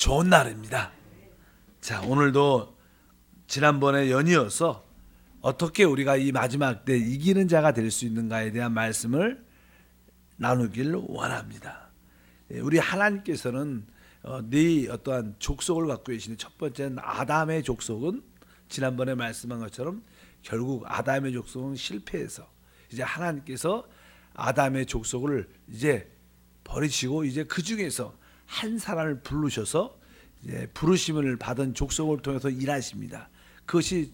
좋은 날입니다. 자, 오늘도 지난번에 연이어서 어떻게 우리가 이 마지막 때 이기는 자가 될 수 있는가에 대한 말씀을 나누길 원합니다. 우리 하나님께서는 네 어떠한 족속을 갖고 계시는 첫 번째는 아담의 족속은 지난번에 말씀한 것처럼 결국 아담의 족속은 실패해서 이제 하나님께서 아담의 족속을 이제 버리시고 이제 그 중에서 한 사람을 부르셔서 이제 부르심을 받은 족속을 통해서 일하십니다. 그것이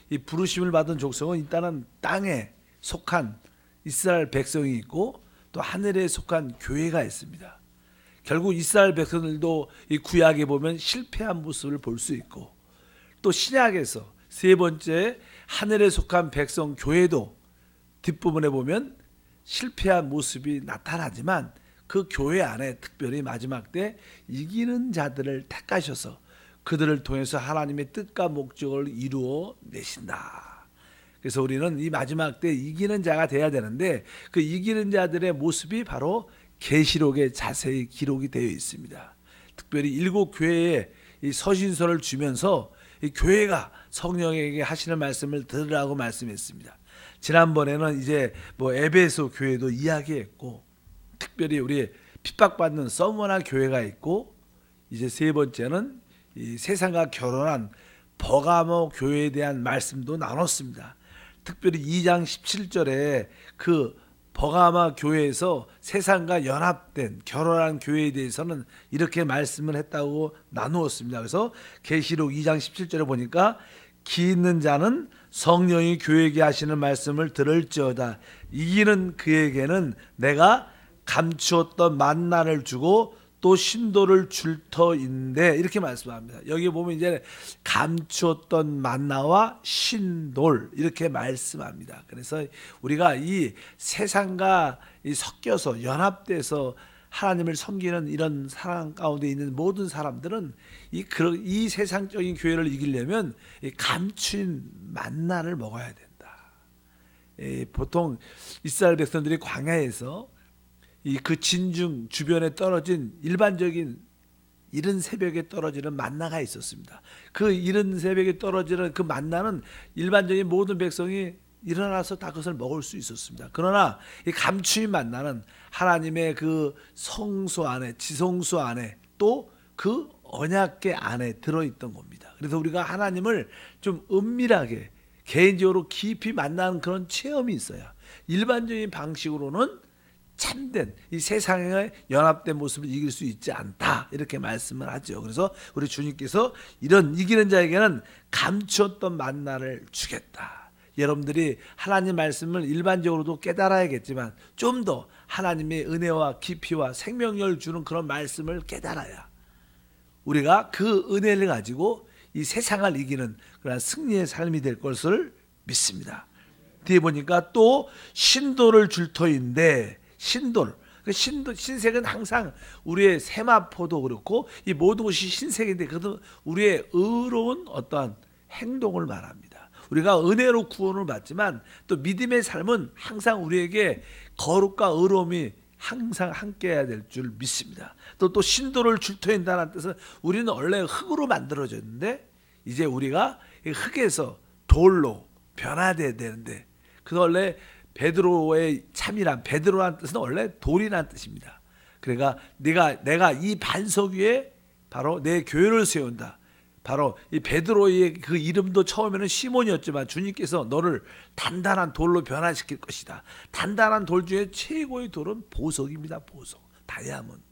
이 부르심을 받은 족속은 일단은 땅에 속한 이스라엘 백성이 있고 또 하늘에 속한 교회가 있습니다. 결국 이스라엘 백성들도 이 구약에 보면 실패한 모습을 볼 수 있고 또 신약에서 세 번째 하늘에 속한 백성 교회도 뒷부분에 보면 실패한 모습이 나타나지만 그 교회 안에 특별히 마지막 때 이기는 자들을 택하셔서 그들을 통해서 하나님의 뜻과 목적을 이루어 내신다. 그래서 우리는 이 마지막 때 이기는 자가 돼야 되는데 그 이기는 자들의 모습이 바로 계시록에 자세히 기록이 되어 있습니다. 특별히 일곱 교회에 이 서신서를 주면서 이 교회가 성령에게 하시는 말씀을 들으라고 말씀했습니다. 지난번에는 이제 에베소 교회도 이야기했고 특별히 우리 핍박받는 서머나 교회가 있고 이제 세 번째는 이 세상과 결혼한 버가모 교회에 대한 말씀도 나눴습니다. 특별히 2장 17절에 그 버가모 교회에서 세상과 연합된 결혼한 교회에 대해서는 이렇게 말씀을 했다고 나누었습니다. 그래서 계시록 2장 17절에 보니까 기 있는 자는 성령이 교회에게 하시는 말씀을 들을지어다. 이기는 그에게는 내가 감추었던 만나를 주고 또 신도를 줄 터인데 이렇게 말씀합니다. 여기 보면 이제 감추었던 만나와 신돌 이렇게 말씀합니다. 그래서 우리가 이 세상과 섞여서 연합돼서 하나님을 섬기는 이런 상황 가운데 있는 모든 사람들은 이 세상적인 교회를 이기려면 이 감춘 만나를 먹어야 된다. 보통 이스라엘 백성들이 광야에서 그 진중 주변에 떨어진 일반적인 이른 새벽에 떨어지는 만나가 있었습니다. 그 이른 새벽에 떨어지는 그 만나는 일반적인 모든 백성이 일어나서 다 그것을 먹을 수 있었습니다. 그러나 이 감추인 만나는 하나님의 그 성소 안에 지성소 안에 또 그 언약궤 안에 들어있던 겁니다. 그래서 우리가 하나님을 좀 은밀하게 개인적으로 깊이 만나는 그런 체험이 있어야 일반적인 방식으로는 참된 이 세상의 연합된 모습을 이길 수 있지 않다 이렇게 말씀을 하죠. 그래서 우리 주님께서 이런 이기는 자에게는 감추었던 만나를 주겠다. 여러분들이 하나님 말씀을 일반적으로도 깨달아야겠지만 좀 더 하나님의 은혜와 깊이와 생명력을 주는 그런 말씀을 깨달아야 우리가 그 은혜를 가지고 이 세상을 이기는 그런 승리의 삶이 될 것을 믿습니다. 뒤에 보니까 또 신도를 줄 터인데 신돌, 신색은 항상 우리의 세마포도 그렇고 이 모든 것이 신색인데 그것은 우리의 의로운 어떠한 행동을 말합니다. 우리가 은혜로 구원을 받지만 또 믿음의 삶은 항상 우리에게 거룩과 의로움이 항상 함께해야 될 줄 믿습니다. 또 신도를 줄 터인다는 뜻은 우리는 원래 흙으로 만들어졌는데 이제 우리가 흙에서 돌로 변화돼야 되는데 그 원래 베드로의 참이란 베드로란 뜻은 원래 돌이란 뜻입니다. 그러니까 내가 이 반석 위에 바로 내 교회를 세운다. 바로 이 베드로의 그 이름도 처음에는 시몬이었지만 주님께서 너를 단단한 돌로 변화시킬 것이다. 단단한 돌 중에 최고의 돌은 보석입니다. 보석, 다이아몬드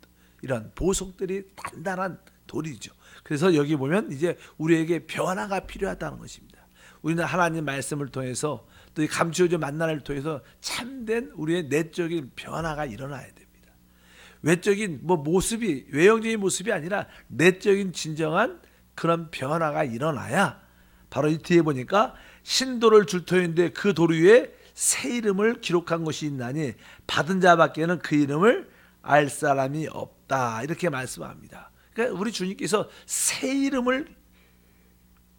이런 보석들이 단단한 돌이죠. 그래서 여기 보면 이제 우리에게 변화가 필요하다는 것입니다. 우리는 하나님 말씀을 통해서 또 이 감추어진 만나를 통해서 참된 우리의 내적인 변화가 일어나야 됩니다. 외적인 모습이 외형적인 모습이 아니라 내적인 진정한 그런 변화가 일어나야 바로 이 뒤에 보니까 신도를 줄 터인데 그 돌 위에 새 이름을 기록한 것이 있나니 받은 자밖에는 그 이름을 알 사람이 없다 이렇게 말씀합니다. 그러니까 우리 주님께서 새 이름을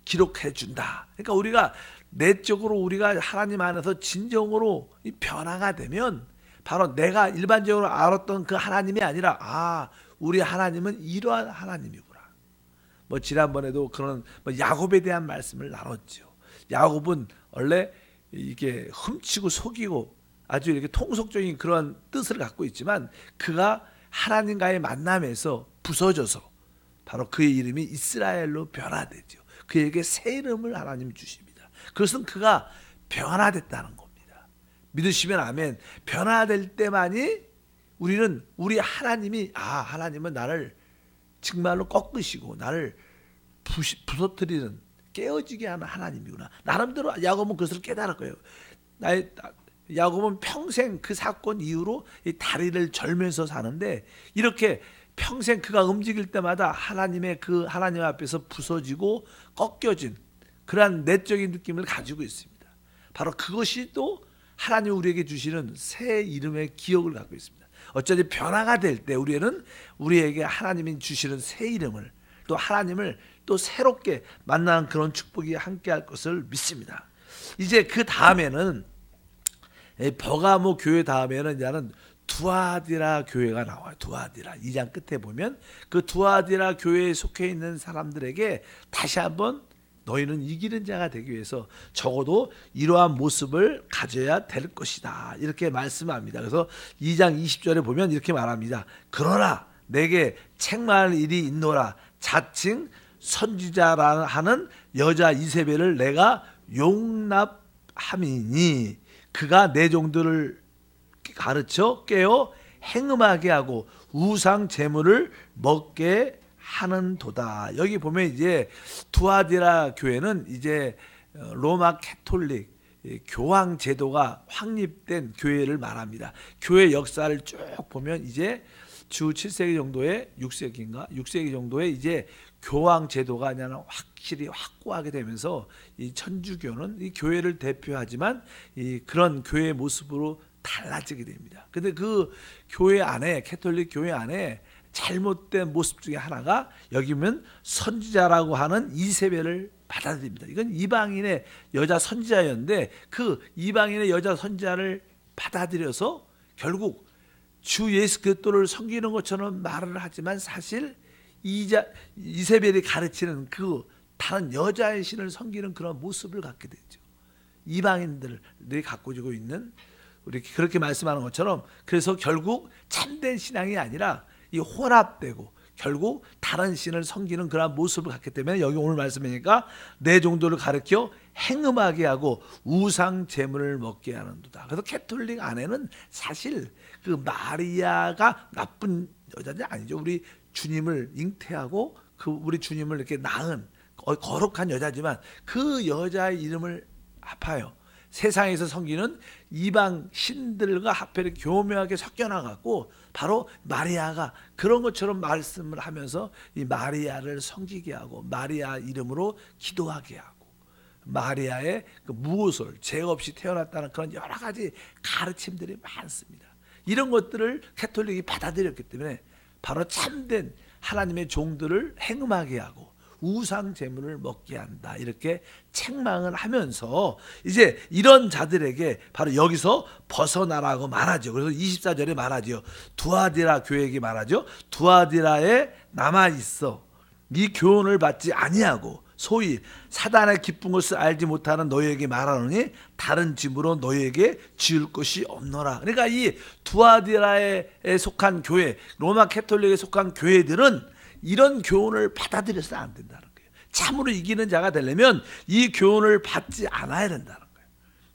기록해 준다. 그러니까 우리가 내적으로 우리가 하나님 안에서 진정으로 이 변화가 되면 바로 내가 일반적으로 알았던 그 하나님이 아니라 우리 하나님은 이러한 하나님이구나. 뭐 지난번에도 그런 뭐 야곱에 대한 말씀을 나눴죠. 야곱은 원래 이게 훔치고 속이고 아주 이렇게 통속적인 그런 뜻을 갖고 있지만 그가 하나님과의 만남에서 부서져서 바로 그의 이름이 이스라엘로 변화되죠. 그에게 새 이름을 하나님 주십니다. 그것은 그가 변화됐다는 겁니다. 믿으시면 아멘. 변화될 때만이 우리는 우리 하나님이 하나님은 나를 정말로 꺾으시고 나를 부서뜨리는 깨어지게 하는 하나님이구나. 나름대로 야곱은 그것을 깨달을 거예요. 야곱은 평생 그 사건 이후로 이 다리를 절면서 사는데 이렇게 평생 그가 움직일 때마다 하나님의 그 하나님 앞에서 부서지고 꺾여진 그러한 내적인 느낌을 가지고 있습니다. 바로 그것이 또 하나님 우리에게 주시는 새 이름의 기억을 갖고 있습니다. 어쩐지 변화가 될 때 우리에게 하나님이 주시는 새 이름을 또 하나님을 또 새롭게 만나는 그런 축복이 함께할 것을 믿습니다. 이제 그 다음에는 버가모 교회 다음에는 이제는 두아디라 교회가 나와요. 두아디라 2장 끝에 보면 그 두아디라 교회에 속해 있는 사람들에게 다시 한번 너희는 이기는 자가 되기 위해서 적어도 이러한 모습을 가져야 될 것이다. 이렇게 말씀합니다. 그래서 2장 20절에 보면 이렇게 말합니다. 그러나 내게 책망할 일이 있노라. 자칭 선지자라 하는 여자 이세벨을 내가 용납함이니 그가 내 종들을 가르쳐 깨어 행음하게 하고 우상 제물을 먹게 하는도다. 여기 보면 이제 두아디라 교회는 이제 로마 캐톨릭 교황 제도가 확립된 교회를 말합니다. 교회 역사를 쭉 보면 이제 주 7세기 정도에 6세기 정도에 이제 교황 제도가 그냥 확실히 확고하게 되면서 이 천주교는 이 교회를 대표하지만 이 그런 교회의 모습으로 달라지게 됩니다. 근데 그 교회 안에 캐톨릭 교회 안에 잘못된 모습 중에 하나가 여기면 선지자라고 하는 이세벨을 받아들입니다. 이건 이방인의 여자 선지자였는데 그 이방인의 여자 선지자를 받아들여서 결국 주 예수 그리스도를 섬기는 것처럼 말을 하지만 사실 이세벨이 가르치는 그 다른 여자의 신을 섬기는 그런 모습을 갖게 되죠. 이방인들이 가지고 있는 우리 그렇게 말씀하는 것처럼 그래서 결국 참된 신앙이 아니라 이 혼합되고 결국 다른 신을 섬기는 그런 모습을 갖기 때문에 여기 오늘 말씀이니까 내 종도를 가르쳐 행음하게 하고 우상 제물을 먹게 하는도다. 그래서 캐톨릭 안에는 사실 그 마리아가 나쁜 여자는 아니죠. 우리 주님을 잉태하고 그 우리 주님을 이렇게 낳은 거룩한 여자지만 그 여자의 이름을 아파요. 세상에서 섬기는 이방 신들과 합해 교묘하게 섞여 나갔고 바로 마리아가 그런 것처럼 말씀을 하면서 이 마리아를 섬기게 하고 마리아 이름으로 기도하게 하고 마리아의 그 무엇을 죄 없이 태어났다는 그런 여러 가지 가르침들이 많습니다. 이런 것들을 캐톨릭이 받아들였기 때문에 바로 참된 하나님의 종들을 행음하게 하고 우상 제물을 먹게 한다. 이렇게 책망을 하면서 이제 이런 자들에게 바로 여기서 벗어나라고 말하죠. 그래서 24절에 말하죠. 두아디라 교회에게 말하죠. 두아디라에 남아있어 네 교훈을 받지 아니하고 소위 사단의 기쁜 것을 알지 못하는 너희에게 말하노니 다른 짐으로 너희에게 지을 것이 없노라. 그러니까 이 두아디라에 속한 교회, 로마 캐톨릭에 속한 교회들은 이런 교훈을 받아들여서는 안 된다는 거예요. 참으로 이기는 자가 되려면 이 교훈을 받지 않아야 된다는 거예요.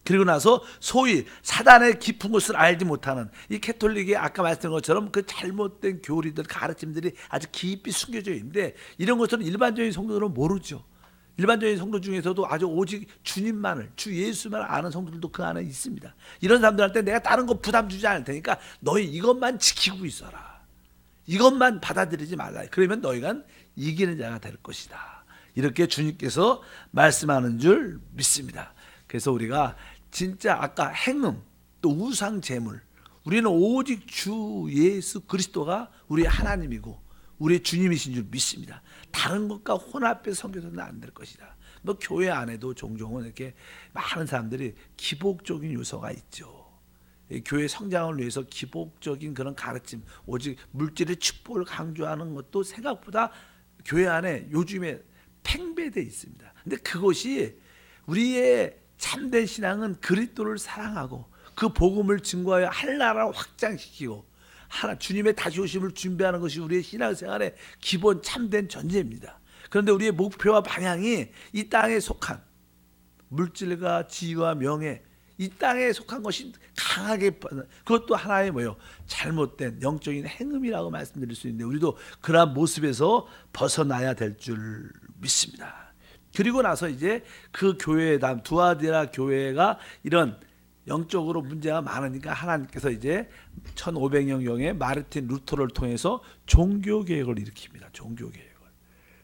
그리고 나서 소위 사단의 깊은 것을 알지 못하는 이 캐톨릭이 아까 말씀드린 것처럼 그 잘못된 교리들 가르침들이 아주 깊이 숨겨져 있는데 이런 것들은 일반적인 성도들은 모르죠. 일반적인 성도 중에서도 아주 오직 주님만을 주 예수만 아는 성도들도 그 안에 있습니다. 이런 사람들한테 내가 다른 거 부담 주지 않을 테니까 너희 이것만 지키고 있어라. 이것만 받아들이지 말라. 그러면 너희가 이기는 자가 될 것이다. 이렇게 주님께서 말씀하는 줄 믿습니다. 그래서 우리가 진짜 아까 행음 또 우상 제물 우리는 오직 주 예수 그리스도가 우리의 하나님이고 우리의 주님이신 줄 믿습니다. 다른 것과 혼합해서 섬겨서는 안 될 것이다. 뭐 교회 안에도 종종은 이렇게 많은 사람들이 기복적인 요소가 있죠. 교회 성장을 위해서 기복적인 그런 가르침, 오직 물질의 축복을 강조하는 것도 생각보다 교회 안에 요즘에 팽배되어 있습니다. 근데 그것이 우리의 참된 신앙은 그리스도를 사랑하고 그 복음을 증거하여 할 나라를 확장시키고 주님의 다시 오심을 준비하는 것이 우리의 신앙생활의 기본 참된 전제입니다. 그런데 우리의 목표와 방향이 이 땅에 속한 물질과 지위와 명예, 이 땅에 속한 것이 강하게, 그것도 하나의 뭐예요? 잘못된 영적인 행음이라고 말씀드릴 수 있는데, 우리도 그러한 모습에서 벗어나야 될 줄 믿습니다. 그리고 나서 이제 그 교회, 다음 두아디라 교회가 이런 영적으로 문제가 많으니까 하나님께서 이제 1500년경에 마르틴 루터를 통해서 종교개혁을 일으킵니다. 종교개혁을.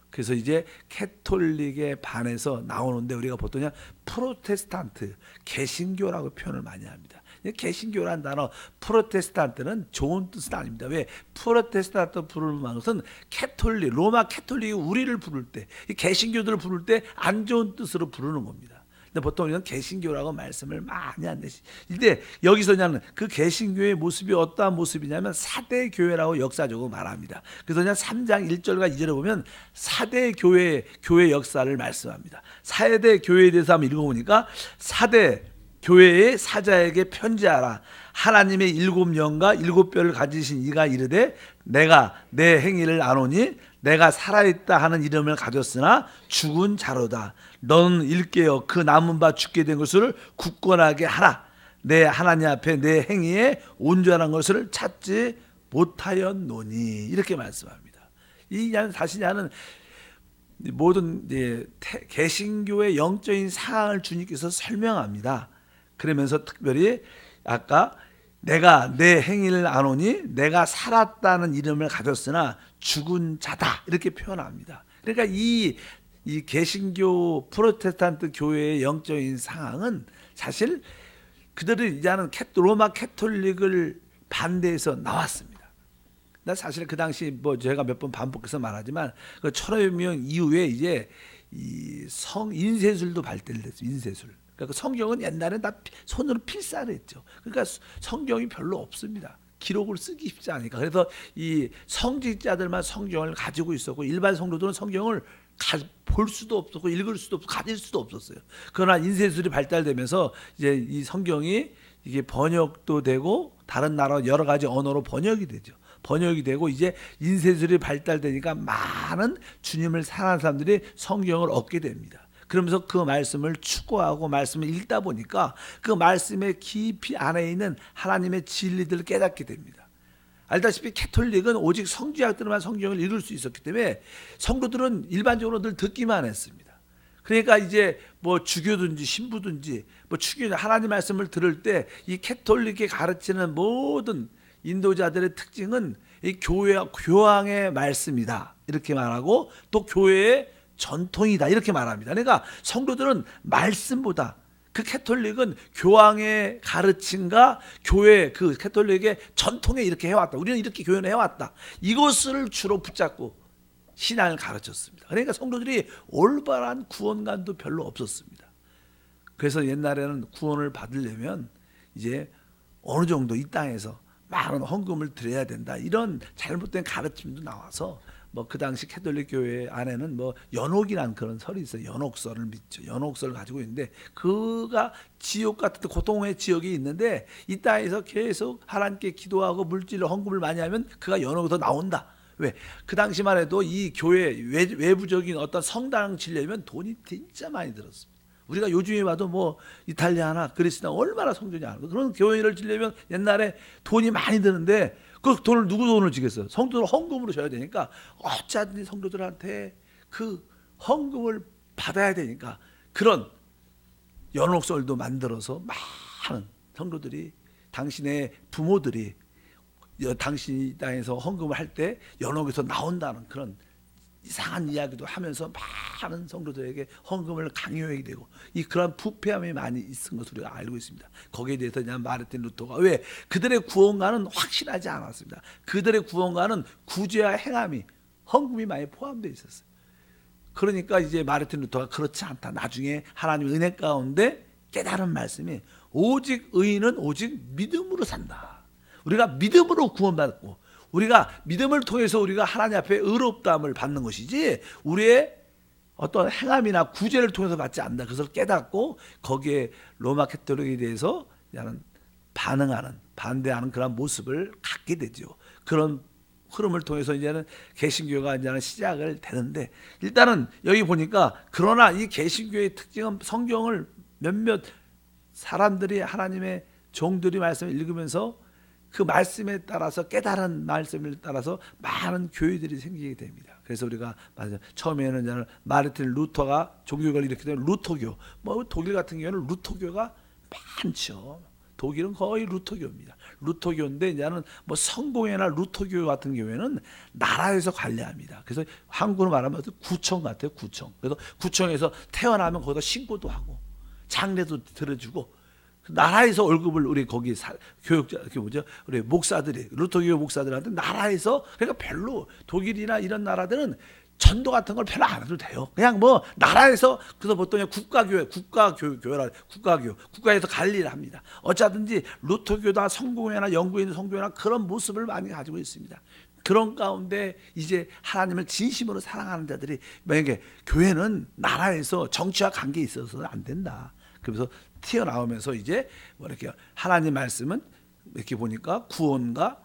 그래서 이제 캐톨릭에 반해서 나오는데, 우리가 보통 그냥 프로테스탄트, 개신교라고 표현을 많이 합니다. 개신교라는 단어, 프로테스탄트는 좋은 뜻은 아닙니다. 왜? 프로테스탄트 부르는 것은 캐톨릭, 로마 캐톨릭이 우리를 부를 때, 이 개신교들을 부를 때 안 좋은 뜻으로 부르는 겁니다. 근데 보통 우리는 개신교라고 말씀을 많이 안 내시. 근데 여기서냐는 그 개신교의 모습이 어떠한 모습이냐면 4대 교회라고 역사적으로 말합니다. 그래서 그냥 3장 1절과 2절에 보면 4대 교회 역사를 말씀합니다. 4대 교회에 대해서 한번 읽어보니까 4대 교회의 사자에게 편지하라. 하나님의 7영과 7뼈를 가지신 이가 이르되 내가 내 행위를 아노니 내가 살아있다 하는 이름을 가졌으나 죽은 자로다. 너는 일깨어 그 남은 바 죽게 된 것을 굳건하게 하라. 내 하나님 앞에 내 행위에 온전한 것을 찾지 못하였노니. 이렇게 말씀합니다. 이 다시냐는 모든 개신교의 영적인 상황을 주님께서 설명합니다. 그러면서 특별히 아까 내가 내 행위를 아노니 내가 살았다는 이름을 가졌으나 죽은 자다, 이렇게 표현합니다. 그러니까 이 개신교 프로테스탄트 교회의 영적인 상황은 사실 그들이 이제는 로마 캐톨릭을 반대해서 나왔습니다. 나 사실 그 당시 뭐 제가 몇 번 반복해서 말하지만 그 1500년 이후에 이제 이 인쇄술도 발달됐어요. 인쇄술. 그러니까 성경은 옛날에 다 손으로 필사를 했죠. 그러니까 성경이 별로 없습니다. 기록을 쓰기 쉽지 않으니까. 그래서 이 성직자들만 성경을 가지고 있었고 일반 성도들은 성경을 볼 수도 없었고 읽을 수도 없고 가질 수도 없었어요. 그러나 인쇄술이 발달되면서 이제 이 성경이 이게 번역도 되고 다른 나라 여러 가지 언어로 번역이 되죠. 번역이 되고 이제 인쇄술이 발달되니까 많은 주님을 사랑하는 사람들이 성경을 얻게 됩니다. 그러면서 그 말씀을 추구하고 말씀을 읽다 보니까 그 말씀의 깊이 안에 있는 하나님의 진리들을 깨닫게 됩니다. 알다시피 캐톨릭은 오직 성지학들만 성경을 읽을 수 있었기 때문에 성도들은 일반적으로 늘 듣기만 했습니다. 그러니까 이제 뭐 주교든지 신부든지 뭐 추교 하나님 말씀을 들을 때 이 캐톨릭이 가르치는 모든 인도자들의 특징은 이 교황의 말씀이다, 이렇게 말하고 또 교회의 전통이다, 이렇게 말합니다. 그러니까 성도들은 말씀보다 그 캐톨릭은 교황의 가르침과 교회 그 캐톨릭의 전통에 이렇게 해왔다, 우리는 이렇게 교회를 해왔다, 이것을 주로 붙잡고 신앙을 가르쳤습니다. 그러니까 성도들이 올바른 구원관도 별로 없었습니다. 그래서 옛날에는 구원을 받으려면 이제 어느 정도 이 땅에서 많은 헌금을 드려야 된다, 이런 잘못된 가르침도 나와서 뭐 그 당시 캐톨릭 교회 안에는 뭐 연옥이라는 그런 설이 있어요. 연옥설을 믿죠. 연옥설을 가지고 있는데 그가 지옥 같은 고통의 지역이 있는데 이 땅에서 계속 하나님께 기도하고 물질로 헌금을 많이 하면 그가 연옥에서 나온다. 왜? 그 당시만 해도 이 교회 외부적인 어떤 성당 지려면 돈이 진짜 많이 들었습니다. 우리가 요즘에 봐도 뭐 이탈리아나 그리스나 얼마나 성전이 안 하고 그런 교회를 지려면 옛날에 돈이 많이 드는데 그 돈을 누구 돈을 주겠어요? 성도들 헌금으로 줘야 되니까 어쩌든지 성도들한테 그 헌금을 받아야 되니까 그런 연옥설도 만들어서 많은 성도들이 당신의 부모들이 당신 땅에서 헌금을 할 때 연옥에서 나온다는 그런 이상한 이야기도 하면서 많은 성도들에게 헌금을 강요하게 되고 그런 부패함이 많이 있은 것을 우리가 알고 있습니다. 거기에 대해서 그냥 마르틴 루터가 왜 그들의 구원과는 확실하지 않았습니다. 그들의 구원과는 구제와 행함이 헌금이 많이 포함되어 있었어요. 그러니까 이제 마르틴 루터가 그렇지 않다. 나중에 하나님의 은혜 가운데 깨달은 말씀이 오직 의인은 오직 믿음으로 산다. 우리가 믿음으로 구원받고 우리가 믿음을 통해서 우리가 하나님 앞에 의롭다함을 받는 것이지 우리의 어떤 행함이나 구제를 통해서 받지 않는다. 그것을 깨닫고 거기에 로마 가톨릭에 대해서 반응하는, 반대하는 그런 모습을 갖게 되죠. 그런 흐름을 통해서 이제는 개신교가 이제는 시작을 되는데, 일단은 여기 보니까 그러나 이 개신교의 특징은 성경을 몇몇 사람들이, 하나님의 종들이 말씀을 읽으면서 그 말씀에 따라서, 깨달은 말씀에 따라서 많은 교회들이 생기게 됩니다. 그래서 우리가 처음에는 마르틴 루터가 종교를 일으키던 루터교, 뭐 독일 같은 경우는 루터교가 많죠. 독일은 거의 루터교입니다. 루터교인데 이제는 뭐 성공회나 루터교 같은 경우에는 나라에서 관리합니다. 그래서 한국으로 말하면 구청 같아요, 구청. 그래서 구청에서 태어나면 거기다 신고도 하고 장례도 들어주고, 나라에서 월급을 우리 거기 교육자, 우리 목사들이, 루터교 목사들한테 나라에서, 그러니까 별로 독일이나 이런 나라들은 전도 같은 걸 별로 안 해도 돼요. 그냥 뭐 나라에서, 그래서 보통 국가교회, 국가에서 관리를 합니다. 어쩌든지 루터교나 성공회나 영국에 있는 성교회나 그런 모습을 많이 가지고 있습니다. 그런 가운데 이제 하나님을 진심으로 사랑하는 자들이, 만약에 교회는 나라에서 정치와 관계에 있어서는 안 된다. 그래서 튀어나오면서 이제 뭐 이렇게 하나님 말씀은 이렇게 보니까 구원과,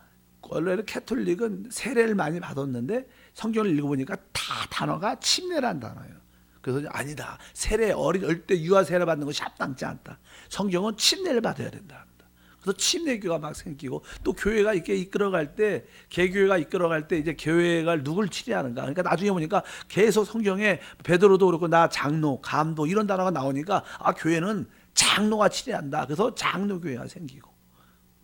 원래 캐톨릭은 세례를 많이 받았는데 성경을 읽어보니까 다 단어가 침례란 단어예요. 그래서 아니다, 세례, 어릴 때 유아 세례 받는 것이 합당치 않다. 성경은 침례를 받아야 된다. 그래서 침례교가 막 생기고, 또 교회가 이렇게 이끌어갈 때, 개교회가 이끌어갈 때 이제 교회가 누굴 치료하는가. 그러니까 나중에 보니까 계속 성경에 베드로도 그렇고 나 장로, 감독 이런 단어가 나오니까 아, 교회는 장로가 치료한다. 그래서 장로교회가 생기고,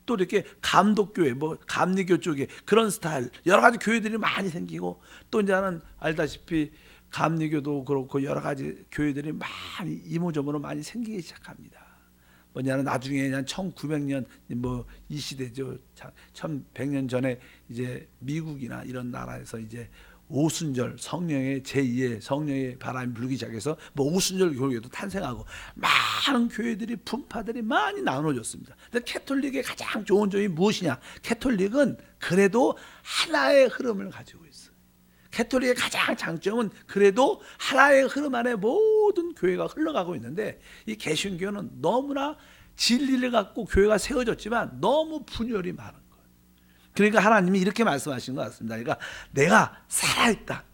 또 이렇게 감독교회, 뭐 감리교 쪽에 그런 스타일 여러 가지 교회들이 많이 생기고, 또 이제는 알다시피 감리교도 그렇고 여러 가지 교회들이 많이 이모저모로 많이 생기기 시작합니다. 뭐냐면 나중에 1900년 뭐 이 시대죠. 1100년 전에 이제 미국이나 이런 나라에서 이제 오순절, 성령의 제2의 성령의 바람이 불기 시작해서 뭐 오순절 교회도 탄생하고 많은 교회들이, 분파들이 많이 나눠졌습니다. 근데 캐톨릭의 가장 좋은 점이 무엇이냐? 캐톨릭은 그래도 하나의 흐름을 가지고 있어요. 캐톨릭의 가장 장점은 그래도 하나의 흐름 안에 모든 교회가 흘러가고 있는데, 이 개신교는 너무나 진리를 갖고 교회가 세워졌지만 너무 분열이 많은 거예요. 그러니까 하나님이 이렇게 말씀하신 것 같습니다. 그러니까 내가 살아있다.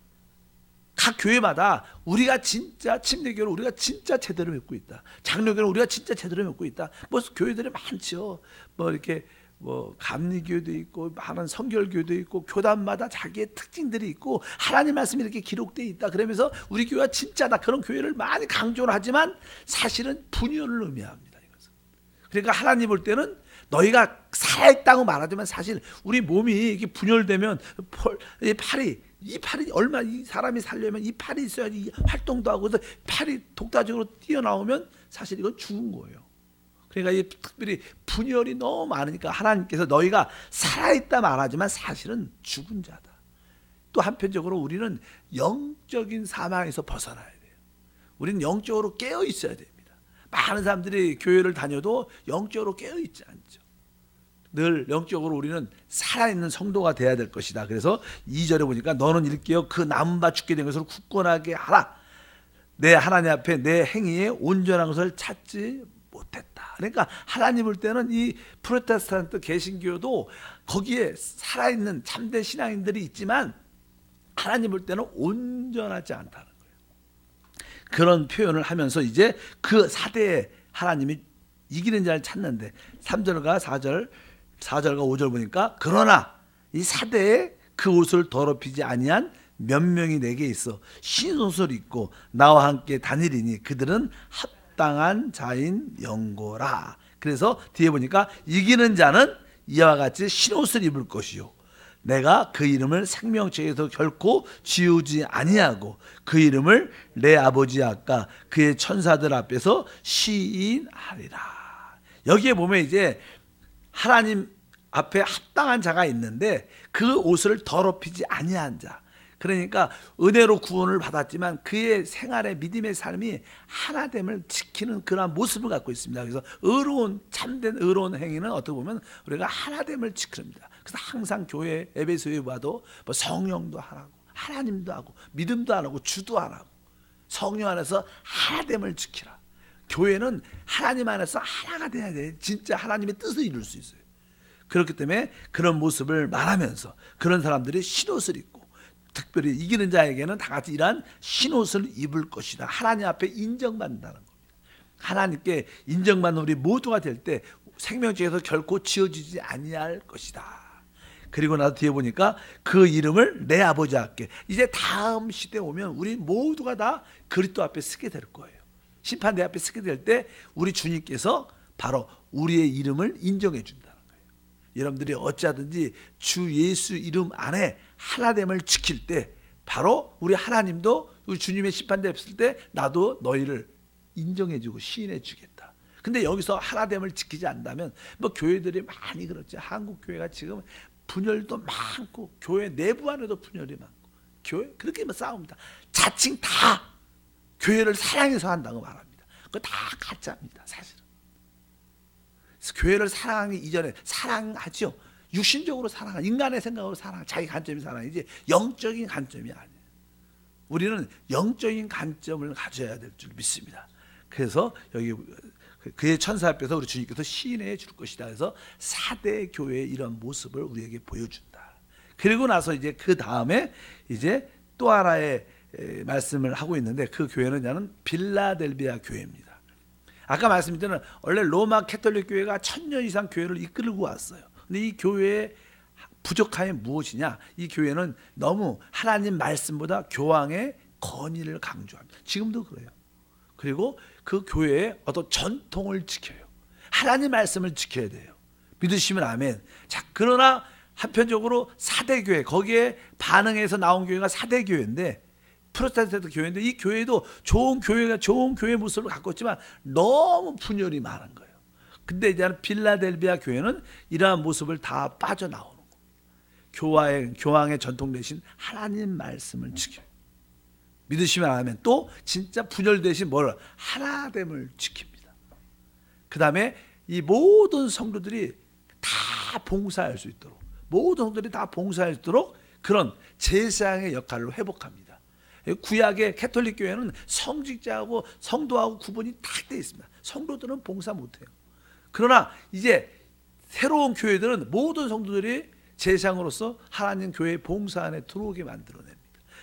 각 교회마다 우리가 진짜 침례교를 우리가 진짜 제대로 믿고 있다. 장로교는 우리가 진짜 제대로 믿고 있다. 뭐 교회들이 많죠. 뭐 이렇게 뭐 감리교도 있고 많은 성결교도 있고 교단마다 자기의 특징들이 있고 하나님 말씀이 이렇게 기록되어 있다. 그러면서 우리 교회가 진짜다. 그런 교회를 많이 강조를 하지만 사실은 분열을 의미합니다. 이것은. 그러니까 하나님 볼 때는 너희가 살아있다고 말하지만 사실 우리 몸이 이게 분열되면 이 팔이 얼마, 이 사람이 살려면 이 팔이 있어야지 활동도 하고, 그래서 팔이 독자적으로 뛰어나오면 사실 이건 죽은 거예요. 그러니까 이 특별히 분열이 너무 많으니까 하나님께서 너희가 살아있다 말하지만 사실은 죽은 자다. 또 한편적으로 우리는 영적인 사망에서 벗어나야 돼요. 우리는 영적으로 깨어 있어야 됩니다. 많은 사람들이 교회를 다녀도 영적으로 깨어 있지 않죠. 늘 영적으로 우리는 살아있는 성도가 돼야 될 것이다. 그래서 2절에 보니까 너는 일깨어 그 남바 죽게 된 것을 굳건하게 하라. 내 하나님 앞에 내 행위에 온전한 것을 찾지 못했다. 그러니까 하나님 볼 때는 이 프로테스탄트 개신교도 거기에 살아있는 참된 신앙인들이 있지만 하나님 볼 때는 온전하지 않다는 거예요. 그런 표현을 하면서 이제 그 사대에 하나님이 이기는 자를 찾는데 3절과 4절과 5절 보니까 그러나 이 사대에 그 옷을 더럽히지 아니한 몇 명이 내게 있어 흰옷을 입고 나와 함께 다니리니 그들은 합당한 자인 영고라. 그래서 뒤에 보니까 이기는 자는 이와 같이 흰옷을 입을 것이요 내가 그 이름을 생명책에서 결코 지우지 아니하고 그 이름을 내 아버지 아까 그의 천사들 앞에서 시인하리라. 여기에 보면 이제 하나님 앞에 합당한 자가 있는데 그 옷을 더럽히지 아니한 자. 그러니까 은혜로 구원을 받았지만 그의 생활의 믿음의 삶이 하나됨을 지키는 그런 모습을 갖고 있습니다. 그래서 의로운 참된 의로운 행위는 어떻게 보면 우리가 하나됨을 지킵니다. 그래서 항상 교회 에베소에 봐도 뭐 성령도 하라고, 하나님도 하고, 믿음도 안 하고, 주도 안 하고, 성령 안에서 하나됨을 지키라. 교회는 하나님 안에서 하나가 돼야 돼. 진짜 하나님의 뜻을 이룰 수 있어요. 그렇기 때문에 그런 모습을 말하면서 그런 사람들이 신옷을 입고, 특별히 이기는 자에게는 다 같이 이러한 신옷을 입을 것이다. 하나님 앞에 인정받는다는 겁니다. 하나님께 인정받는 우리 모두가 될 때 생명책에서 결코 지어지지 아니할 것이다. 그리고 나서 뒤에 보니까 그 이름을 내 아버지 앞에, 이제 다음 시대에 오면 우리 모두가 다 그리스도 앞에 서게 될 거예요. 심판대 앞에 서게 될 때 우리 주님께서 바로 우리의 이름을 인정해 준다는 거예요. 여러분들이 어찌하든지 주 예수 이름 안에 하나됨을 지킬 때 바로 우리 하나님도 우리 주님의 심판대에 섰을 때 나도 너희를 인정해 주고 시인해 주겠다. 근데 여기서 하나됨을 지키지 않는다면 뭐 교회들이 많이 그렇죠. 한국 교회가 지금 분열도 많고 교회 내부 안에도 분열이 많고 교회 그렇게 싸웁니다. 자칭 다 교회를 사랑해서 한다고 말합니다. 그거 다 가짜입니다. 사실은. 교회를 사랑하기 이전에 사랑하죠. 육신적으로 사랑하, 인간의 생각으로 사랑, 자기 관점이 사랑이지 영적인 관점이 아니에요. 우리는 영적인 관점을 가져야 될 줄 믿습니다. 그래서 여기 그의 천사 앞에서 우리 주님께서 시인해 줄 것이다. 그래서 4대 교회의 이런 모습을 우리에게 보여준다. 그리고 나서 이제 그 다음에 이제 또 하나의 말씀을 하고 있는데 그 교회는 나는 빌라델비아 교회입니다. 아까 말씀드린 원래 로마 캐톨릭 교회가 1000년 이상 교회를 이끌고 왔어요. 근데 이 교회의 부족함이 무엇이냐? 이 교회는 너무 하나님 말씀보다 교황의 건의를 강조합니다. 지금도 그래요. 그리고 그 교회의 어떤 전통을 지켜요. 하나님 말씀을 지켜야 돼요. 믿으시면 아멘. 자, 그러나 한편적으로 4대 교회, 거기에 반응해서 나온 교회가 4대 교회인데 프로테스탄트 교회인데 이 교회도 좋은 교회가 좋은 교회 모습을 갖고 있지만 너무 분열이 많은 거예요. 근데 이제 빌라델비아 교회는 이러한 모습을 다 빠져나오는 거예요. 교황의 전통 대신 하나님 말씀을 지켜요. 믿으시면 아멘. 또 진짜 분열 대신 뭘? 하나됨을 지킵니다. 그 다음에 이 모든 성도들이 다 봉사할 수 있도록, 모든 성도들이 다 봉사할 수 있도록 그런 제사장의 역할로 회복합니다. 구약의 캐톨릭 교회는 성직자하고 성도하고 구분이 딱 되어 있습니다. 성도들은 봉사 못해요. 그러나 이제 새로운 교회들은 모든 성도들이 제사장으로서 하나님 교회의 봉사 안에 들어오게 만들어냅니다.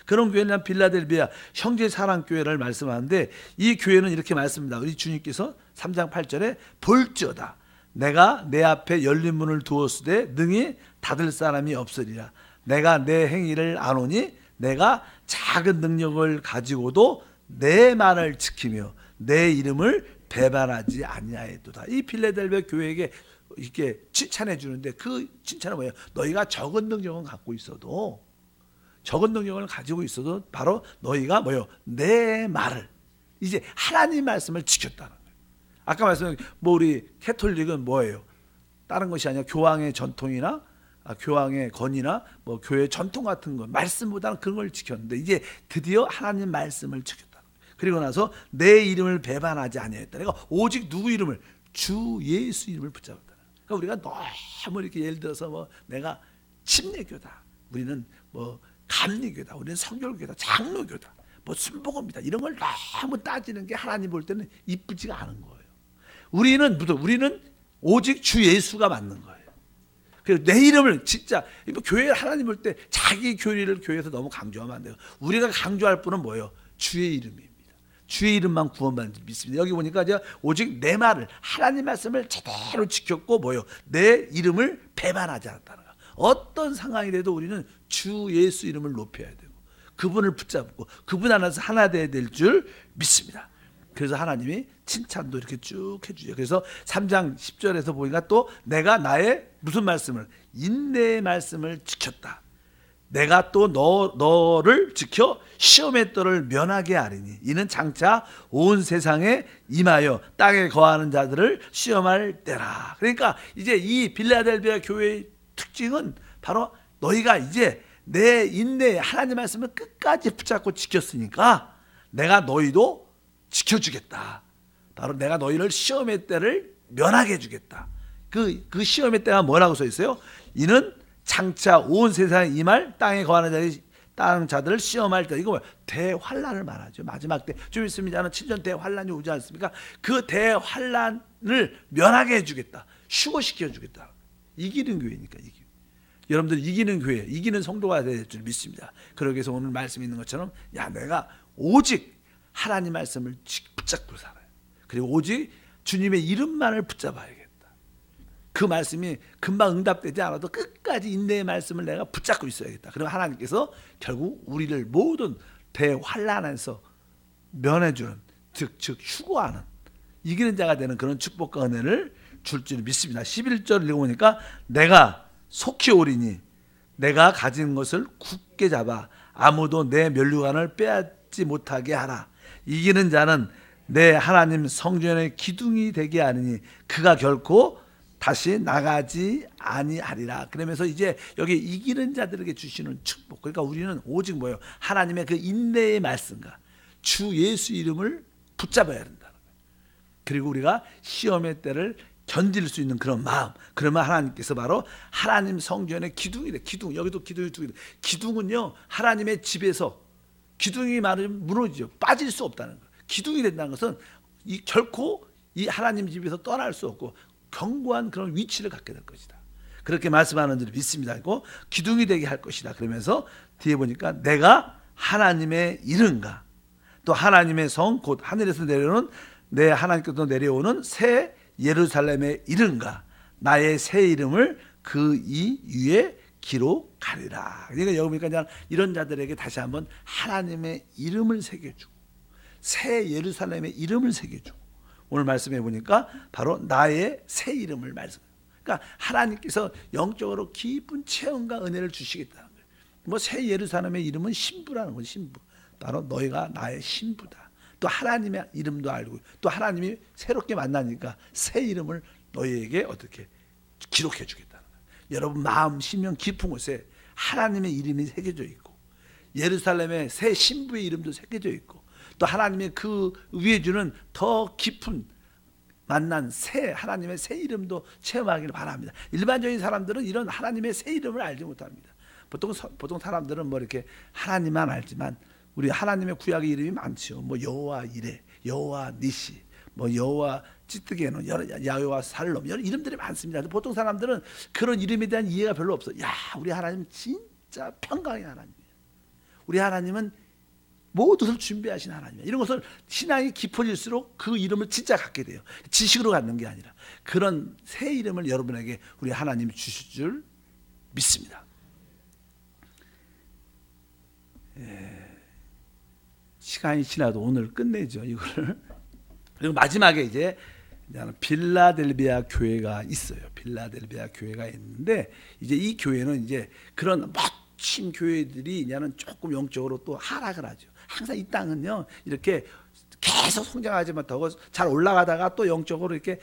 그런 교회는 빌라델비아 형제사랑교회를 말씀하는데 이 교회는 이렇게 말씀합니다. 우리 주님께서 3장 8절에 볼지어다 내가 내 앞에 열린 문을 두었으되 능히 닫을 사람이 없으리라. 내가 내 행위를 아노니 내가 작은 능력을 가지고도 내 말을 지키며 내 이름을 배반하지 아니하였도다. 이 빌라델비아 교회에게 이렇게 칭찬해 주는데 그 칭찬은 뭐예요? 너희가 적은 능력은 갖고 있어도 적은 능력을 가지고 있어도 바로 너희가 뭐예요? 내 말을 이제 하나님 말씀을 지켰다는 거예요. 아까 말씀드린 뭐 우리 캐톨릭은 뭐예요? 다른 것이 아니라 교황의 전통이나 교황의 건의나 뭐 교회 전통 같은 거 말씀보다는 그런 걸 지켰는데 이제 드디어 하나님 말씀을 지켰다는 거예요. 그리고 나서 내 이름을 배반하지 아니하였다. 내가 오직 누구 이름을? 주 예수 이름을 붙잡았다. 그러니까 우리가 너무 이렇게 예를 들어서 뭐 내가 침례교다, 우리는 뭐 감리교다, 우리는 성결교다, 장로교다, 뭐 순복음이다, 이런 걸 너무 따지는 게 하나님 볼 때는 이쁘지가 않은 거예요. 우리는 오직 주 예수가 맞는 거예요. 그래서 내 이름을 진짜 교회 하나님 볼 때 자기 교리를 교회에서 너무 강조하면 안 돼요. 우리가 강조할 분은 뭐예요? 주의 이름입니다. 주의 이름만 구원받는 줄 믿습니다. 여기 보니까 이제 오직 내 말을 하나님 말씀을 제대로 지켰고 뭐예요? 내 이름을 배반하지 않았다는 거예요. 어떤 상황이 돼도 우리는 주 예수 이름을 높여야 되고 그분을 붙잡고 그분 안에서 하나 돼야 될 줄 믿습니다. 그래서 하나님이 칭찬도 이렇게 쭉 해주죠. 그래서 3장 10절에서 보니까 또 내가 나의 무슨 말씀을? 인내의 말씀을 지켰다. 내가 또 너를 지켜 시험의 뜰을 면하게 하리니 이는 장차 온 세상에 임하여 땅에 거하는 자들을 시험할 때라. 그러니까 이제 이 빌라델비아 교회의 특징은 바로 너희가 이제 내 인내 하나님 말씀을 끝까지 붙잡고 지켰으니까 내가 너희도 지켜주겠다. 바로 내가 너희를 시험의 때를 면하게 해주겠다. 그 시험의 때가 뭐라고 써 있어요? 이는 장차 온 세상에 임할 땅에 거하는 자들이 땅 자들을 시험할 때, 이거 뭐야? 대환란을 말하죠. 마지막 때 좀 있으면 이제는 7년 대환란이 오지 않습니까? 그 대환란을 면하게 해주겠다, 휴거시켜 주겠다. 이기는 교회니까. 여러분들 이기는 교회, 이기는 성도가 될 줄 믿습니다. 그러기 위해서 오늘 말씀 있는 것처럼, 야, 내가 오직 하나님 말씀을 붙잡고 살아요. 그리고 오직 주님의 이름만을 붙잡아야겠다. 그 말씀이 금방 응답되지 않아도 끝까지 인내의 말씀을 내가 붙잡고 있어야겠다. 그럼 하나님께서 결국 우리를 모든 대환란에서 면해주는, 즉 휴거하는, 이기는 자가 되는 그런 축복과 은혜를 줄 줄 믿습니다. 11절을 읽어보니까, 내가 속히 오리니 내가 가진 것을 굳게 잡아 아무도 내 면류관을 빼앗지 못하게 하라. 이기는 자는 내 하나님 성전의 기둥이 되게 하느니 그가 결코 다시 나가지 아니하리라. 그러면서 이제 여기 이기는 자들에게 주시는 축복, 그러니까 우리는 오직 뭐예요? 하나님의 그 인내의 말씀과 주 예수 이름을 붙잡아야 된다. 그리고 우리가 시험의 때를 견딜 수 있는 그런 마음, 그러면 하나님께서 바로 하나님 성전의 기둥이 돼. 기둥, 여기도 기둥이 두 개. 기둥은요, 하나님의 집에서 기둥이 많으면 무너지죠. 빠질 수 없다는 거예요. 기둥이 된다는 것은 결코 이 하나님 집에서 떠날 수 없고 견고한 그런 위치를 갖게 될 것이다. 그렇게 말씀하는 줄 믿습니다. 기둥이 되게 할 것이다. 그러면서 뒤에 보니까, 내가 하나님의 이름과 또 하나님의 성, 곧 하늘에서 내려오는, 내 하나님께서 내려오는 새 예루살렘의 이름과 나의 새 이름을 그 이 위에 기록하리라. 그러니까 여기 보니까 이런 자들에게 다시 한번 하나님의 이름을 새겨주고 새 예루살렘의 이름을 새겨주고, 오늘 말씀해 보니까 바로 나의 새 이름을 말씀해요. 그러니까 하나님께서 영적으로 깊은 체험과 은혜를 주시겠다는 거예요. 뭐 새 예루살렘의 이름은 신부라는 거죠. 신부. 바로 너희가 나의 신부다. 또 하나님의 이름도 알고, 또 하나님이 새롭게 만나니까 새 이름을 너희에게 어떻게 기록해 주겠다는 거예요. 여러분 마음, 심령 깊은 곳에 하나님의 이름이 새겨져 있고, 예루살렘의 새 신부의 이름도 새겨져 있고, 또 하나님의 그 위에 주는 더 깊은 만난 새 하나님의 새 이름도 체험하기를 바랍니다. 일반적인 사람들은 이런 하나님의 새 이름을 알지 못합니다. 보통 사람들은 뭐 이렇게 하나님만 알지만, 우리 하나님의 구약의 이름이 많죠. 뭐 여호와 이레, 여호와 니시, 뭐 여호와 찌뜨게노, 여호와 살롬, 여러 이름들이 많습니다. 보통 사람들은 그런 이름에 대한 이해가 별로 없어. 야, 우리 하나님 진짜 평강의 하나님이에요. 우리 하나님은 모두를 준비하신 하나님이에요. 이런 것을 신앙이 깊어질수록 그 이름을 진짜 갖게 돼요. 지식으로 갖는 게 아니라 그런 새 이름을 여러분에게 우리 하나님이 주실 줄 믿습니다. 시간이 지나도 오늘 끝내죠, 이거를. 그리고 마지막에 이제 빌라델비아 교회가 있어요. 빌라델비아 교회가 있는데, 이제 이 교회는 이제 그런 멋진 교회들이 이제는 조금 영적으로 또 하락을 하죠. 항상 이 땅은요, 이렇게 계속 성장하지 못하고 잘 올라가다가 또 영적으로 이렇게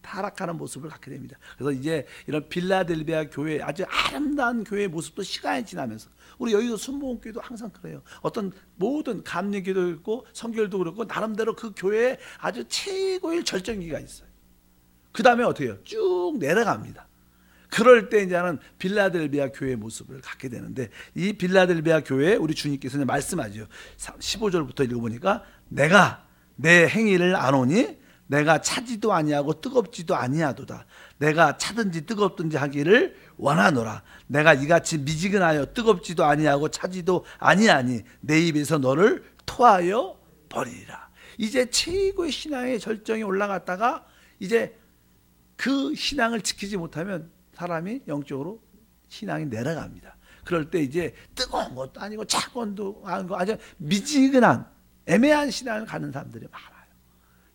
하락하는 모습을 갖게 됩니다. 그래서 이제 이런 빌라델비아 교회, 아주 아름다운 교회의 모습도 시간이 지나면서, 우리 여의도 순복음교회도 항상 그래요. 어떤 모든 감리기도 있고 성결도 그렇고 나름대로 그 교회에 아주 최고의 절정기가 있어요. 그 다음에 어떻게 해요? 쭉 내려갑니다. 그럴 때 이제는 빌라델비아 교회의 모습을 갖게 되는데, 이 빌라델비아 교회에 우리 주님께서 말씀하죠. 15절부터 읽어보니까, 내가 내 행위를 아노니 내가 차지도 아니하고 뜨겁지도 아니하도다. 내가 차든지 뜨겁든지 하기를 원하노라. 내가 이같이 미지근하여 뜨겁지도 아니하고 차지도 아니하니 내 입에서 너를 토하여 버리리라. 이제 최고의 신앙의 절정에 올라갔다가 이제 그 신앙을 지키지 못하면 사람이 영적으로 신앙이 내려갑니다. 그럴 때 이제 뜨거운 것도 아니고 차가운 것도 아니고 아주 미지근한 애매한 신앙을 가는 사람들이 많아요.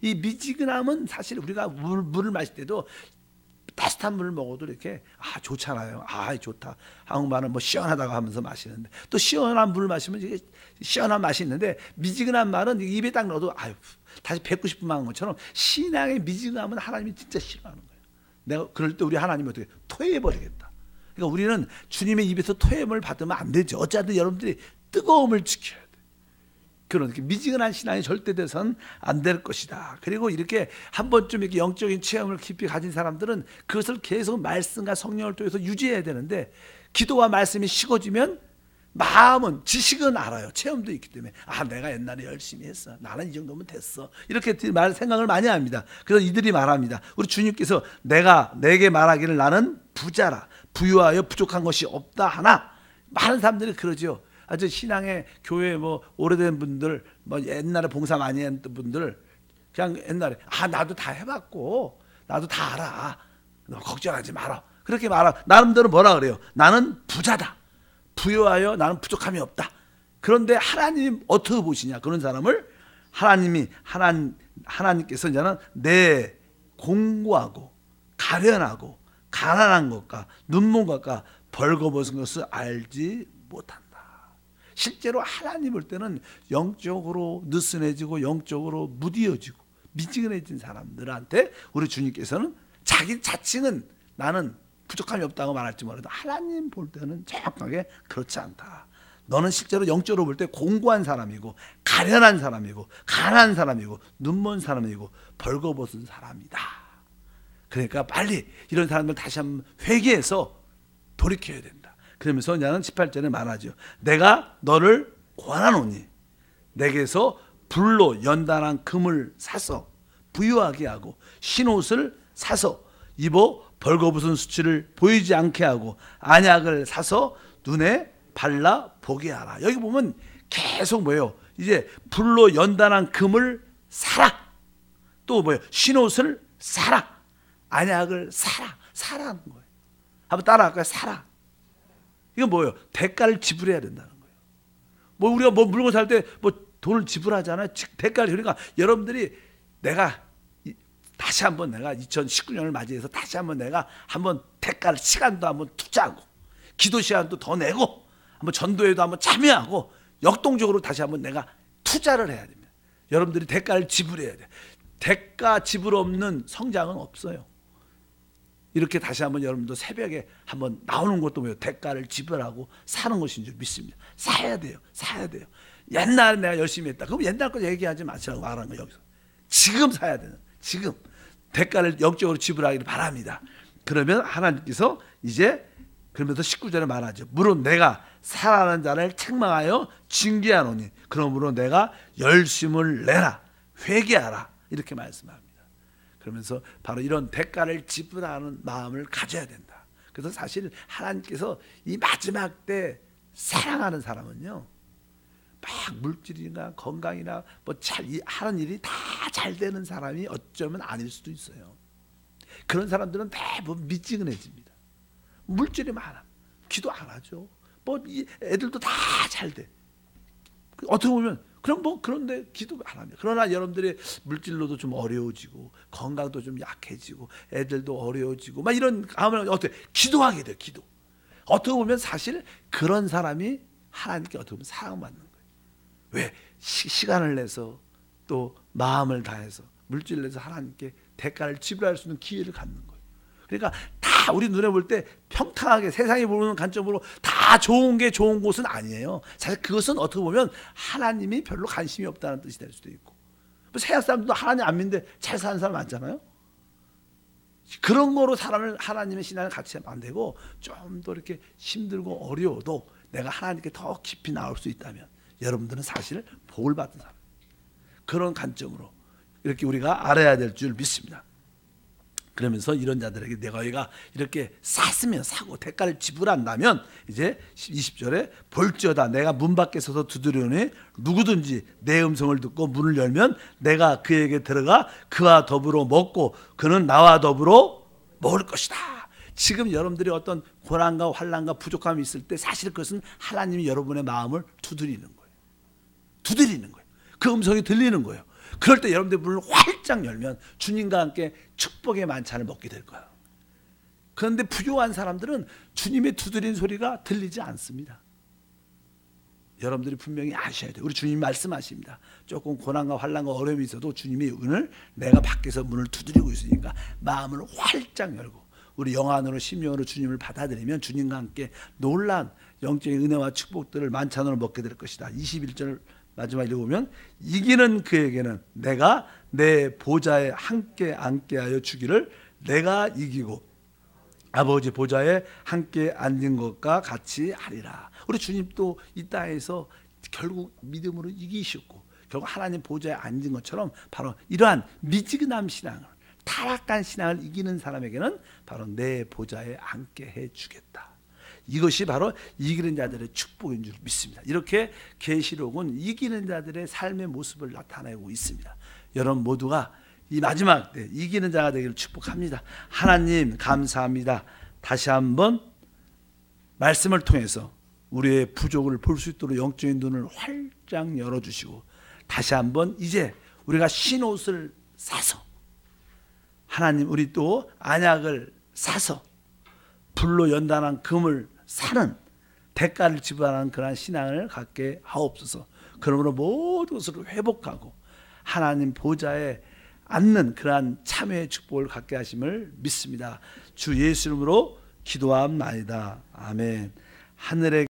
이 미지근함은 사실 우리가 물을 마실 때도 따뜻한 물을 먹어도 이렇게 좋잖아요. 좋다. 한국말은 뭐 시원하다고 하면서 마시는데, 또 시원한 물을 마시면 이게 시원한 맛이 있는데, 미지근한 말은 입에 딱 넣어도 다시 뱉고 싶은 마음 것처럼, 신앙의 미지근함은 하나님이 진짜 싫어하는 거예요. 내가 그럴 때 우리 하나님이 어떻게 토해버리겠다. 그러니까 우리는 주님의 입에서 토해을 받으면 안 되죠. 어쨌든 여러분들이 뜨거움을 지켜야 돼. 그런 이렇게 미지근한 신앙이 절대 돼선 안 될 것이다. 그리고 이렇게 한 번쯤 이렇게 영적인 체험을 깊이 가진 사람들은 그것을 계속 말씀과 성령을 통해서 유지해야 되는데, 기도와 말씀이 식어지면 마음은, 지식은 알아요. 체험도 있기 때문에 내가 옛날에 열심히 했어, 나는 이 정도면 됐어, 이렇게 생각을 많이 합니다. 그래서 이들이 말합니다. 우리 주님께서 내게 말하기를 나는 부자라, 부유하여 부족한 것이 없다 하나. 많은 사람들이 그러죠. 아주 신앙의 교회 오래된 분들, 옛날에 봉사 많이 했던 분들, 그냥 옛날에 나도 다 해봤고 나도 다 알아, 너 걱정하지 마라, 그렇게 나름대로 뭐라 그래요? 나는 부자다, 부유하여 나는 부족함이 없다. 그런데 하나님 어떻게 보시냐? 그런 사람을 하나님께서 이제는 내 공고하고 가련하고 가난한 것과 눈먼 것과 벌거벗은 것을 알지 못한다. 실제로 하나님 볼 때는 영적으로 느슨해지고 영적으로 무디어지고 미지근해진 사람들한테 우리 주님께서는 자기 자칭은 나는 부족함이 없다고 말할지 몰라도 하나님 볼 때는 정확하게 그렇지 않다. 너는 실제로 영적으로 볼 때 공고한 사람이고 가련한 사람이고 가난한 사람이고 눈먼 사람이고 벌거벗은 사람이다. 그러니까 빨리 이런 사람들 다시 한번 회개해서 돌이켜야 된다. 그러면서 나는 18절에 말하죠. 내가 너를 권하노니 내게서 불로 연단한 금을 사서 부유하게 하고 흰옷을 사서 입어 벌거벗은 수치를 보이지 않게 하고 안약을 사서 눈에 발라 보게 하라. 여기 보면 계속 뭐예요? 이제 불로 연단한 금을 사라. 또 뭐예요? 흰옷을 사라. 안약을 사라. 사라는 거예요. 한번 따라할까요? 사라. 이건 뭐예요? 대가를 지불해야 된다는 거예요. 우리가 물건 살 때 돈을 지불하잖아요. 대가를. 그러니까 여러분들이 다시 한번 내가 2019년을 맞이해서 다시 한번 내가 한번 대가를, 시간도 한번 투자하고 기도 시간도 더 내고 한번 전도에도 한번 참여하고 역동적으로 다시 한번 내가 투자를 해야 됩니다. 여러분들이 대가를 지불해야 돼요. 대가 지불 없는 성장은 없어요. 이렇게 다시 한번 여러분도 새벽에 한번 나오는 것도 뭐예요? 대가를 지불하고 사는 것인 줄 믿습니다. 사야 돼요. 옛날에 내가 열심히 했다. 그럼 옛날 거 얘기하지 마시라고 말하는 거예요. 여기서 지금 사야 되는, 지금 대가를 영적으로 지불하기를 바랍니다. 그러면 하나님께서 이제 그러면서 19절에 말하죠. 물론 내가 살아나는 자를 책망하여 징계하노니 그러므로 내가 열심을 내라, 회개하라, 이렇게 말씀합니다. 그러면서 바로 이런 대가를 지불하는 마음을 가져야 된다. 그래서 사실 하나님께서 이 마지막 때 사랑하는 사람은요, 막 물질이나 건강이나 하는 일이 다 잘 되는 사람이 어쩌면 아닐 수도 있어요. 그런 사람들은 대부분 미지근해집니다. 물질이 많아, 기도 안 하죠. 애들도 다 잘 돼. 어떻게 보면 그런데 기도 안 합니다. 그러나 여러분들이 물질로도 좀 어려워지고 건강도 좀 약해지고 애들도 어려워지고 이런 하면 어떻게 기도하게 돼요. 기도. 어떻게 보면 사실 그런 사람이 하나님께 어떻게 보면 사랑받는 거예요. 왜? 시간을 내서 또 마음을 다해서 물질을 내서 하나님께 대가를 지불할 수 있는 기회를 갖는 거예요. 그러니까 다 우리 눈에 볼 때 평탄하게 세상이 보는 관점으로 다 좋은 게 좋은 곳은 아니에요. 사실 그것은 어떻게 보면 하나님이 별로 관심이 없다는 뜻이 될 수도 있고, 세상 사람들도 하나님 안 믿는데 잘 사는 사람 많잖아요. 그런 거로 하나님의 신앙을 같이 하면 안 되고, 좀 더 이렇게 힘들고 어려워도 내가 하나님께 더 깊이 나올 수 있다면 여러분들은 사실 복을 받은 사람, 그런 관점으로 이렇게 우리가 알아야 될 줄 믿습니다. 그러면서 이런 자들에게 너희가 이렇게 샀으면 사고 대가를 지불한다면 이제 20절에 볼지어다 내가 문 밖에 서서 두드리오니 누구든지 내 음성을 듣고 문을 열면 내가 그에게 들어가 그와 더불어 먹고 그는 나와 더불어 먹을 것이다. 지금 여러분들이 어떤 고난과 환난과 부족함이 있을 때 사실 그것은 하나님이 여러분의 마음을 두드리는 거예요. 그 음성이 들리는 거예요. 그럴 때 여러분들 문을 활짝 열면 주님과 함께 축복의 만찬을 먹게 될 거예요. 그런데 부유한 사람들은 주님의 두드린 소리가 들리지 않습니다. 여러분들이 분명히 아셔야 돼요. 우리 주님 말씀하십니다. 조금 고난과 환난과 어려움이 있어도 주님이 오늘 내가 밖에서 문을 두드리고 있으니까 마음을 활짝 열고 우리 영 안으로 심령으로 주님을 받아들이면 주님과 함께 놀라운 영적인 은혜와 축복들을 만찬으로 먹게 될 것이다. 21절 마지막 읽어보면 이기는 그에게는 내가 내 보좌에 함께 앉게 하여 주기를 내가 이기고 아버지 보좌에 함께 앉은 것과 같이 하리라. 우리 주님도 이 땅에서 결국 믿음으로 이기셨고 결국 하나님 보좌에 앉은 것처럼 바로 이러한 미지근한 신앙을, 타락한 신앙을 이기는 사람에게는 바로 내 보좌에 앉게 해주겠다. 이것이 바로 이기는 자들의 축복인 줄 믿습니다. 이렇게 계시록은 이기는 자들의 삶의 모습을 나타내고 있습니다. 여러분 모두가 이 마지막 때 이기는 자가 되기를 축복합니다. 하나님 감사합니다. 다시 한번 말씀을 통해서 우리의 부족을 볼 수 있도록 영적인 눈을 활짝 열어주시고 다시 한번 이제 우리가 신 옷을 사서 하나님 우리 또 안약을 사서 불로 연단한 금을 사는 대가를 지불하는 그러한 신앙을 갖게 하옵소서. 그러므로 모든 것을 회복하고 하나님 보좌에 앉는 그러한 참회의 축복을 갖게 하심을 믿습니다. 주 예수 이름으로 기도함나이다. 아멘. 하늘의